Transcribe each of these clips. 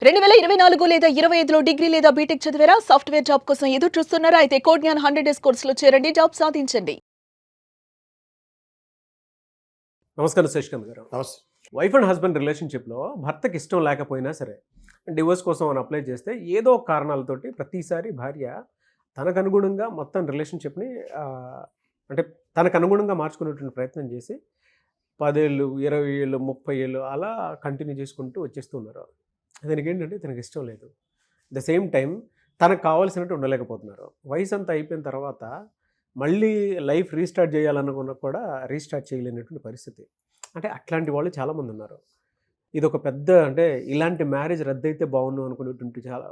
2024 లేదా 25లో డిగ్రీ లేదా బీటెక్ చదివారా? సాఫ్ట్‌వేర్ జాబ్ కోసం ఎదురు చూస్తున్నారా? అయితే కోడ్ జ్ఞాన్ 100 డేస్ కోర్సులో చేరండి. జాబ్ సాధించండి. నమస్కారం శశికాంత్ గారు. నమస్తే. వైఫ్ అండ్ హస్బెండ్ రిలేషన్‌షిప్‌లో భర్తకి ఇష్టం లేకపోయినా సరే, డివోర్స్ కోసం అని అప్లై చేస్తే ఏదో ఒక కారణాలతోటి ప్రతిసారి భార్య తనకనుగుణంగా మొత్తం రిలేషన్‌షిప్‌ని అంటే తనకనుగుణంగా మార్చుకునేటువంటి ప్రయత్నం చేసి 10 ఏళ్ళు, 20 ఏళ్ళు, 30 ఏళ్ళు అలా కంటిన్యూ చేసుకుంటూ వచ్చేస్తూ ఉన్నారు. దానికేంటంటే తనకి ఇష్టం లేదు. ద సేమ్ టైం తనకు కావాల్సినట్టు ఉండలేకపోతున్నారు. వయసు అంతా అయిపోయిన తర్వాత మళ్ళీ లైఫ్ రీస్టార్ట్ చేయాలనుకున్నా కూడా రీస్టార్ట్ చేయలేనటువంటి పరిస్థితి. అంటే అట్లాంటి వాళ్ళు చాలామంది ఉన్నారు. ఇదొక పెద్ద అంటే ఇలాంటి మ్యారేజ్ రద్దయితే బాగుండు అనుకునేటువంటి చాలా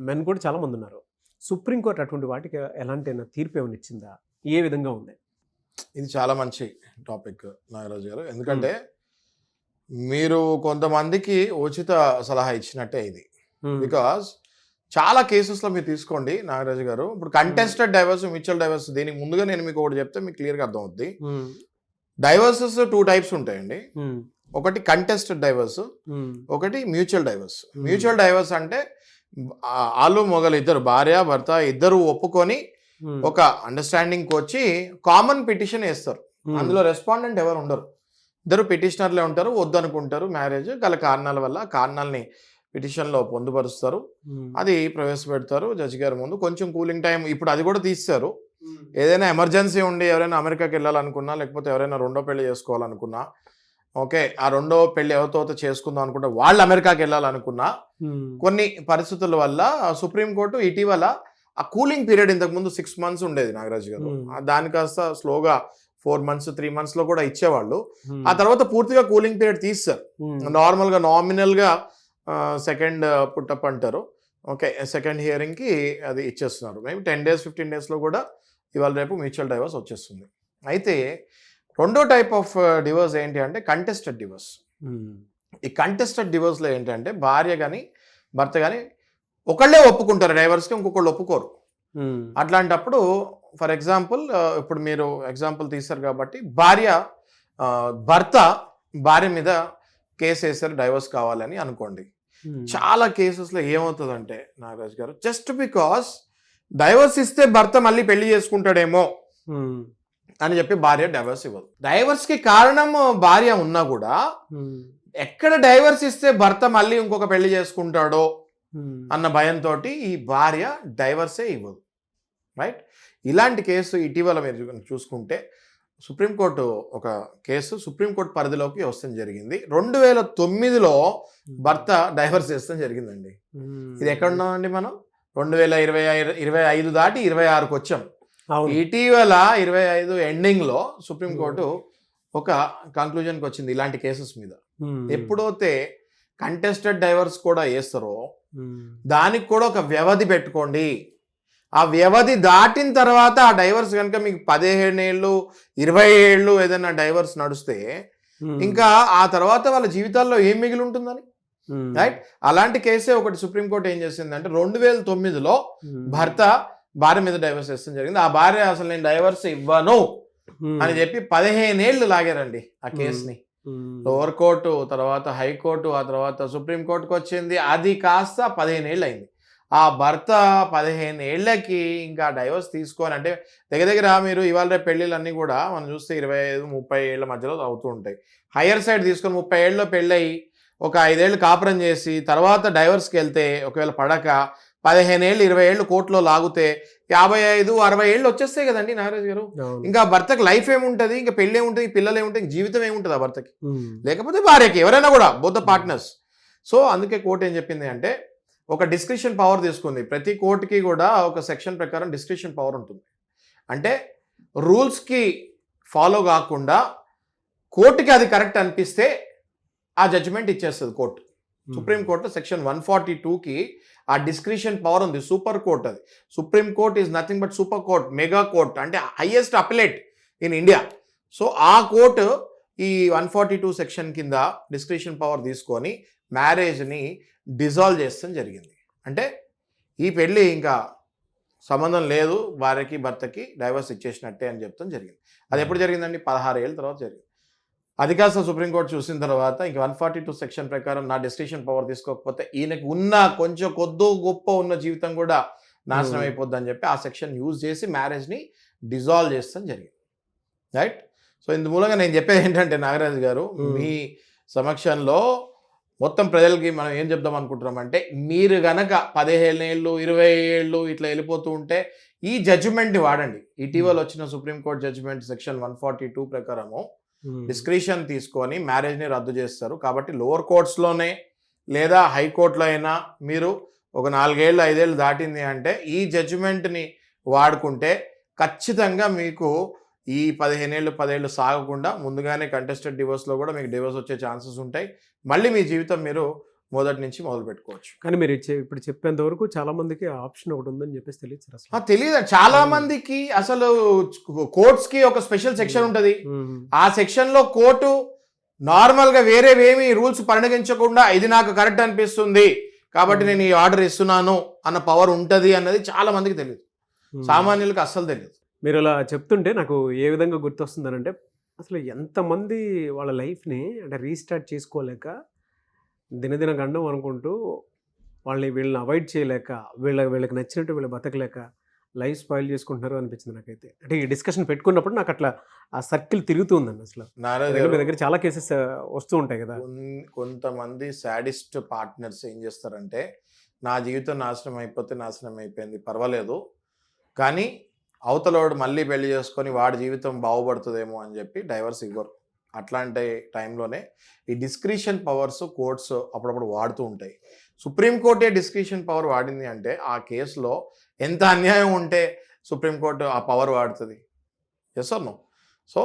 మెన్ కూడా చాలామంది ఉన్నారు. సుప్రీంకోర్టు అటువంటి వాటికి ఎలాంటి తీర్పు ఏమైనా ఇచ్చిందా? ఏ విధంగా ఉంది? ఇది చాలా మంచి టాపిక్ నాగరాజు గారు. ఎందుకంటే మీరు కొంతమందికి ఉచిత సలహా ఇచ్చినట్టే ఇది. బికాస్ చాలా కేసెస్లో మీరు తీసుకోండి నాగరాజు గారు. ఇప్పుడు కంటెస్టెడ్ డైవర్స్, మ్యూచువల్ డైవర్స్, దీనికి ముందుగా నేను మీకు ఒకటి చెప్తే మీకు క్లియర్గా అర్థం అవుద్ది. డైవర్సెస్ 2 టైప్స్ ఉంటాయండి. ఒకటి కంటెస్టెడ్ డైవర్స్, ఒకటి మ్యూచువల్ డైవర్స్. మ్యూచువల్ డైవర్స్ అంటే ఆలు మొగలు ఇద్దరు, భార్య భర్త ఇద్దరు ఒప్పుకొని ఒక అండర్స్టాండింగ్కి వచ్చి కామన్ పిటిషన్ వేస్తారు. అందులో రెస్పాండెంట్ ఎవరు ఉండరు, ఇద్దరు పిటిషనర్లే ఉంటారు. వద్దు అనుకుంటారు మ్యారేజ్ గల కారణాల వల్ల. కారణాలని పిటిషన్లో పొందుపరుస్తారు, అది ప్రవేశపెడతారు జడ్జి గారి ముందు. కొంచెం కూలింగ్ టైం ఇప్పుడు అది కూడా తీస్తారు. ఏదైనా ఎమర్జెన్సీ ఉండి ఎవరైనా అమెరికాకి వెళ్ళాలనుకున్నా, లేకపోతే ఎవరైనా రెండో పెళ్లి చేసుకోవాలనుకున్నా, ఓకే ఆ రెండో పెళ్లి ఎవరితో చేసుకుందాం అనుకుంటే వాళ్ళు అమెరికాకి వెళ్ళాలనుకున్నా, కొన్ని పరిస్థితుల వల్ల సుప్రీంకోర్టు ఇటీవల ఆ కూలింగ్ పీరియడ్ ఇంతకుముందు 6 months ఉండేది నాగరాజు గారు, దాని కాస్త స్లోగా 4 months 3 months లో కూడా ఇచ్చేవాళ్ళు. ఆ తర్వాత పూర్తిగా కూలింగ్ పీరియడ్ తీస్తారు. నార్మల్గా నామినల్గా సెకండ్ పుట్టప్ అంటారు, ఓకే సెకండ్ హియరింగ్కి అది ఇచ్చేస్తున్నారు. మేము 10 days 15 daysలో కూడా ఇవాళ రేపు మ్యూచువల్ డైవర్స్ వచ్చేస్తుంది. అయితే రెండో టైప్ ఆఫ్ డివోర్స్ ఏంటి అంటే కంటెస్టెడ్ డివోర్స్. ఈ కంటెస్టెడ్ డివోర్స్లో ఏంటంటే భార్య కానీ భర్త కానీ ఒకళ్ళే ఒప్పుకుంటారు డైవర్స్కి, ఇంకొకళ్ళు ఒప్పుకోరు. అట్లాంటప్పుడు ఫర్ ఎగ్జాంపుల్ ఇప్పుడు మీరు ఎగ్జాంపుల్ తీశారు కాబట్టి భర్త భార్య మీద కేసు వేశారు డైవర్స్ కావాలని అనుకోండి. చాలా కేసెస్లో ఏమవుతుందంటే నాగరాజ్ గారు, జస్ట్ బికాస్ డైవర్స్ ఇస్తే భర్త మళ్ళీ పెళ్లి చేసుకుంటాడేమో అని చెప్పి భార్య డైవర్స్ ఇవ్వదు. డైవర్స్కి కారణం భార్య ఉన్నా కూడా ఎక్కడ డైవర్స్ ఇస్తే భర్త మళ్ళీ ఇంకొక పెళ్లి చేసుకుంటాడో అన్న భయంతో ఈ భార్య డైవర్సే ఇవ్వదు. రైట్? ఇలాంటి కేసు ఇటీవల మీరు చూసుకుంటే సుప్రీంకోర్టు ఒక కేసు సుప్రీంకోర్టు పరిధిలోకి వస్తుంది జరిగింది. 2009లో భర్త డైవర్స్ చేస్తాం జరిగిందండి. ఇది ఎక్కడ ఉన్నామండి మనం? 2025 దాటి 26కి వచ్చాం. ఇటీవల 25 ఎండింగ్లో సుప్రీంకోర్టు ఒక కంక్లూజన్కి వచ్చింది ఇలాంటి కేసెస్ మీద. ఎప్పుడైతే కంటెస్టెడ్ డైవర్స్ కూడా వేస్తారో దానికి కూడా ఒక వ్యవధి పెట్టుకోండి. ఆ వ్యవధి దాటిన తర్వాత ఆ డైవర్స్ కనుక మీకు 15 ఏళ్ళు 20 ఏళ్ళు ఏదైనా డైవర్స్ నడుస్తే ఇంకా ఆ తర్వాత వాళ్ళ జీవితాల్లో ఏం మిగిలి ఉంటుందని. రైట్? అలాంటి కేసే ఒకటి సుప్రీంకోర్టు ఏం చేసిందంటే 2009లో భర్త భార్య మీద డైవర్స్ చేస్తాం జరిగింది. ఆ భార్య అసలు నేను డైవర్స్ ఇవ్వను అని చెప్పి 15 ఏళ్ళు లాగారండి ఆ కేసుని. లోవర్ కోర్టు, తర్వాత హైకోర్టు, ఆ తర్వాత సుప్రీంకోర్టుకు వచ్చింది. అది కాస్త 15 ఏళ్ళు అయింది. ఆ భర్త 15 ఏళ్ళకి ఇంకా డైవర్స్ తీసుకొని, అంటే దగ్గర మీరు ఇవాళ రేపు పెళ్ళిళ్ళన్నీ కూడా మనం చూస్తే 25-30 ఏళ్ళ మధ్యలో అవుతూ ఉంటాయి. హయ్యర్ సైడ్ తీసుకొని 30 ఏళ్ళలో పెళ్ళయి ఒక 5 ఏళ్ళు కాపురం చేసి తర్వాత డైవర్స్కి వెళ్తే ఒకవేళ పడక 15 ఏళ్ళు 20 ఏళ్ళు కోర్టులో లాగితే 55-60 ఏళ్ళు వచ్చేస్తాయి కదండి నాగరాజు గారు. ఇంకా భర్తకి లైఫ్ ఏముంటుంది, ఇంకా పెళ్ళి ఏముంటుంది, పిల్లలు ఏముంటుంది, జీవితం ఏముంటుంది ఆ భర్తకి, లేకపోతే భార్యకి, ఎవరైనా కూడా బోత్ ద పార్ట్నర్స్. సో అందుకే కోర్టు ఏం చెప్పింది అంటే ఒక డిస్క్రిషన్ పవర్ తీసుకుంది. ప్రతి కోర్టుకి కూడా ఒక సెక్షన్ ప్రకారం డిస్క్రిషన్ పవర్ ఉంటుంది. అంటే రూల్స్కి ఫాలో కాకుండా కోర్టుకి అది కరెక్ట్ అనిపిస్తే ఆ జడ్జిమెంట్ ఇచ్చేస్తుంది కోర్టు. సుప్రీంకోర్టు సెక్షన్ 142కి ఆ డిస్క్రిషన్ పవర్ ఉంది. సూపర్ కోర్ట్ అది. Supreme court is nothing but super court, mega court, అంటే highest appellate in India. So ఆ కోర్టు ఈ 142 సెక్షన్ కింద డిస్క్రిషన్ పవర్ తీసుకొని మ్యారేజ్ని డిజాల్వ్ చేస్తాం జరిగింది. అంటే ఈ పెళ్ళి ఇంకా సంబంధం లేదు, భార్యకి భర్తకి డైవర్స్ ఇచ్చేసినట్టే అని చెప్తాం జరిగింది. అది ఎప్పుడు జరిగిందండి? 16 ఏళ్ళ తర్వాత జరిగింది. అది కాస్త సుప్రీంకోర్టు చూసిన తర్వాత ఇంక 142 సెక్షన్ ప్రకారం నా డెసిషన్ పవర్ తీసుకోకపోతే ఈయనకి ఉన్న కొంచెం కొద్దో గొప్ప ఉన్న జీవితం కూడా నాశనం అయిపోద్ది అని చెప్పి ఆ సెక్షన్ యూజ్ చేసి మ్యారేజ్ని డిజాల్వ్ చేస్తాం జరిగింది. రైట్. సో ఇందు మూలంగా నేను చెప్పేది ఏంటంటే నాగరాజు గారు, మీ సమక్షంలో మొత్తం ప్రజలకి మనం ఏం చెప్దాం అనుకుంటున్నామంటే, మీరు గనక 15 ఏళ్ళు 20 ఏళ్ళు ఇట్లా వెళ్ళిపోతూ ఉంటే ఈ జడ్జిమెంట్ని వాడండి. ఇటీవల వచ్చిన సుప్రీంకోర్టు జడ్జిమెంట్ సెక్షన్ 142 ప్రకారము డిస్క్రిషన్ తీసుకొని మ్యారేజ్ని రద్దు చేస్తారు. కాబట్టి లోవర్ కోర్ట్స్లోనే లేదా హైకోర్టులో అయినా మీరు ఒక 4 ఏళ్ళు 5 ఏళ్ళు దాటింది అంటే ఈ జడ్జిమెంట్ని వాడుకుంటే ఖచ్చితంగా మీకు ఈ 15 ఏళ్ళు 10 ఏళ్ళు సాగకుండా ముందుగానే కంటెస్టెడ్ డివోర్స్లో కూడా మీకు డివోర్స్ వచ్చే ఛాన్సెస్ ఉంటాయి. మళ్ళీ మీ జీవితం మీరు మొదటి నుంచి మొదలు పెట్టుకోవచ్చు. కానీ మీరు ఇప్పుడు చెప్పేంత వరకు చాలా మందికి ఆప్షన్ ఒకటి ఉందని చెప్పేసి తెలియదు సార్. అసలు తెలియదు చాలా మందికి. అసలు కోర్ట్స్ కి ఒక స్పెషల్ సెక్షన్ ఉంటుంది. ఆ సెక్షన్ లో కోర్టు నార్మల్ గా వేరేవేమి రూల్స్ పరిగణించకుండా ఇది నాకు కరెక్ట్ అనిపిస్తుంది కాబట్టి నేను ఈ ఆర్డర్ ఇస్తున్నాను అన్న పవర్ ఉంటది అన్నది చాలా మందికి తెలియదు. సామాన్యులకు అస్సలు తెలియదు. మీరు అలా చెప్తుంటే నాకు ఏ విధంగా గుర్తొస్తుందనంటే, అసలు ఎంతమంది వాళ్ళ లైఫ్ని అంటే రీస్టార్ట్ చేసుకోలేక దినదిన గండం అనుకుంటూ వీళ్ళని అవాయిడ్ చేయలేక వీళ్ళకి నచ్చినట్టు వీళ్ళు బతకలేక లైఫ్ స్పాయిల్ చేసుకుంటున్నారు అనిపించింది నాకైతే. అంటే ఈ డిస్కషన్ పెట్టుకున్నప్పుడు నాకు అట్లా ఆ సర్కిల్ తిరుగుతుందండి. అసలు మీ దగ్గర చాలా కేసెస్ వస్తూ ఉంటాయి కదా. కొంతమంది సాడిస్ట్ పార్ట్నర్స్ ఏం చేస్తారంటే, నా జీవితం నాశనం అయిపోతే నాశనం అయిపోయింది పర్వాలేదు, కానీ అవతలోడు మళ్ళీ పెళ్లి చేసుకొని వాడి జీవితం బాగుపడుతుందేమో అని చెప్పి డైవర్స్ ఇవ్వరు. అట్లాంటి టైంలోనే ఈ డిస్క్రిషన్ పవర్స్ కోర్ట్స్ అప్పుడప్పుడు వాడుతూ ఉంటాయి. సుప్రీంకోర్టే డిస్క్రిషన్ పవర్ వాడింది అంటే ఆ కేసులో ఎంత అన్యాయం ఉంటే సుప్రీంకోర్టు ఆ పవర్ వాడుతుంది. Yes or no? సో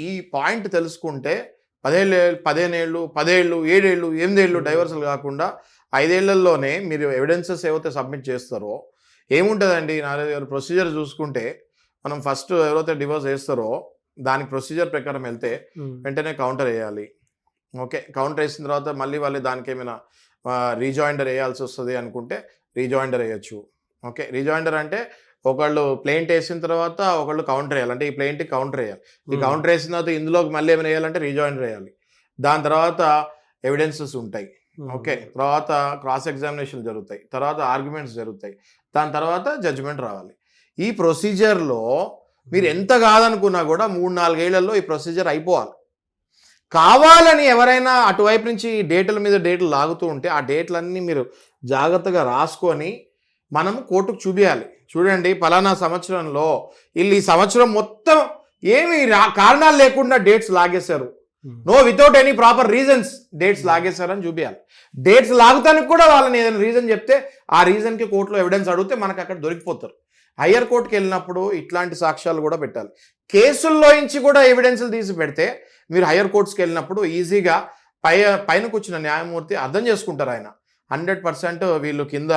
ఈ పాయింట్ తెలుసుకుంటే 15 ఏళ్ళు 10 ఏళ్ళు 7 ఏళ్ళు 8 ఏళ్ళు డైవర్సులు కాకుండా 5 ఏళ్లలోనే మీరు ఎవిడెన్సెస్ ఏవైతే సబ్మిట్ చేస్తారో ఏముంటుందండి. నాలుగు గారు ప్రొసీజర్ చూసుకుంటే మనం ఫస్ట్ ఎవరైతే డివోర్స్ వేస్తారో దానికి ప్రొసీజర్ ప్రకారం వెళ్తే వెంటనే కౌంటర్ వేయాలి. ఓకే, కౌంటర్ వేసిన తర్వాత మళ్ళీ వాళ్ళు దానికి ఏమైనా రీజాయిండర్ వేయాల్సి వస్తుంది అనుకుంటే రీజాయిండర్ వేయచ్చు. ఓకే, రీజాయిండర్ అంటే ఒకళ్ళు ప్లెయింట్ వేసిన తర్వాత ఒకళ్ళు కౌంటర్ వేయాలి. అంటే ఈ ప్లెయింట్కి కౌంటర్ వేయాలి. ఈ కౌంటర్ వేసిన తర్వాత ఇందులోకి మళ్ళీ ఏమైనా వేయాలంటే రీజాయిండర్ వేయాలి. దాని తర్వాత ఎవిడెన్సెస్ ఉంటాయి. ఓకే, తర్వాత క్రాస్ ఎగ్జామినేషన్ జరుగుతాయి, తర్వాత ఆర్గ్యుమెంట్స్ జరుగుతాయి, దాని తర్వాత జడ్జిమెంట్ రావాలి. ఈ ప్రొసీజర్లో మీరు ఎంత కాదనుకున్నా కూడా 3-4 ఏళ్లలో ఈ ప్రొసీజర్ అయిపోవాలి. కావాలని ఎవరైనా అటువైపు నుంచి డేట్ల మీద డేట్లు లాగుతూ ఉంటే ఆ డేట్లన్నీ మీరు జాగ్రత్తగా రాసుకొని మనం కోర్టుకు చూపించాలి. చూడండి, పలానా సంవత్సరంలో వీళ్ళు ఈ సంవత్సరం మొత్తం ఏమి కారణాలు లేకుండా డేట్స్ లాగేశారు, no without any proper reasons dates లాగేశారని చూపించాలి. డేట్స్ లాగుతానికి కూడా వాళ్ళని ఏదైనా రీజన్ చెప్తే ఆ రీజన్కి కోర్టులో ఎవిడెన్స్ అడిగితే మనకు అక్కడ దొరికిపోతారు. హయ్యర్ కోర్టుకి వెళ్ళినప్పుడు ఇట్లాంటి సాక్ష్యాలు కూడా పెట్టాలి. కేసుల్లో నుంచి కూడా ఎవిడెన్స్లు తీసి పెడితే మీరు హయ్యర్ కోర్ట్స్కి వెళ్ళినప్పుడు ఈజీగా పైన కూర్చున్న న్యాయమూర్తి అర్థం చేసుకుంటారు. ఆయన 100% వీళ్ళు కింద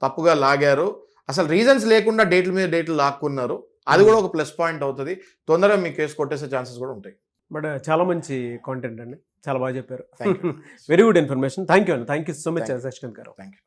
తప్పుగా లాగారు, అసలు రీజన్స్ లేకుండా డేట్ల మీద డేట్లు లాక్కున్నారు, అది కూడా ఒక ప్లస్ పాయింట్ అవుతుంది. తొందరగా మీ కేసు కొట్టేసే ఛాన్సెస్ కూడా ఉంటాయి. బట్ చాలా మంచి కాంటెంట్ అండి, చాలా బాగా చెప్పారు. Very good information. Thank you అండి. Thank you so much Shashikanth garu. Thank you.